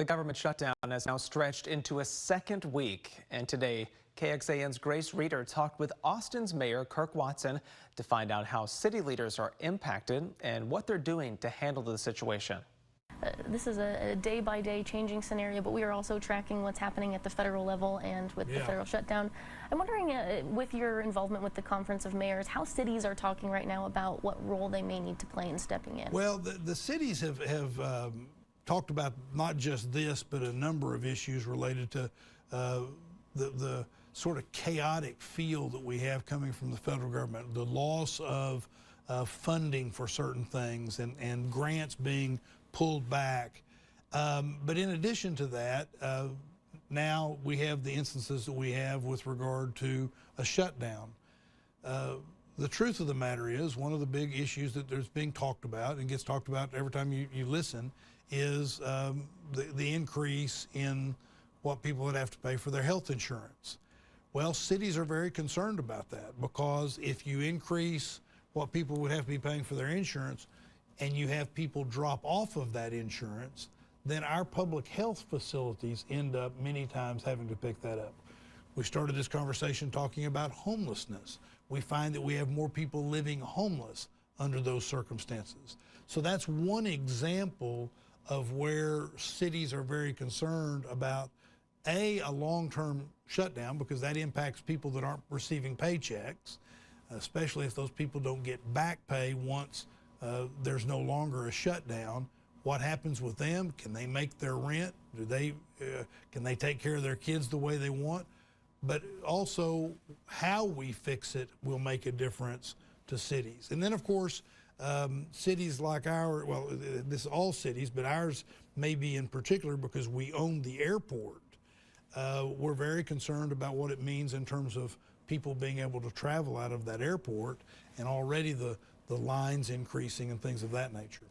The government shutdown has now stretched into a second week, and today KXAN's Grace Reader talked with Austin's Mayor Kirk to find out how city leaders are impacted and what they're doing to handle the situation. This is a day-by-day changing scenario, but we are also tracking what's happening at the federal level and with the federal shutdown. I'm wondering, with your involvement with the Conference of Mayors, how cities are talking right now about what role they may need to play in stepping in. Well, the cities have talked about not just this, but a number of issues related to the sort of chaotic feel that we have coming from the federal government, the loss of funding for certain things and grants being pulled back. But in addition to that, now we have the instances that we have with regard to a shutdown. The truth of the matter is, one of the big issues that there's being talked about and gets talked about every time you listen is the increase in what people would have to pay for their health insurance. Well, cities are very concerned about that, because if you increase what people would have to be paying for their insurance and you have people drop off of that insurance, then our public health facilities end up many times having to pick that up. We started this conversation talking about homelessness. We find that we have more people living homeless under those circumstances. So that's one example of where cities are very concerned about a long-term shutdown, because that impacts people that aren't receiving paychecks, especially if those people don't get back pay once there's no longer a shutdown. What happens with them? Can they make their rent? Can they take care of their kids the way they want? But also, how we fix it will make a difference to cities. And then, of course, cities like ours, well, this is all cities, but ours may be in particular because we own the airport. We're very concerned about what it means in terms of people being able to travel out of that airport, and already the lines increasing and things of that nature.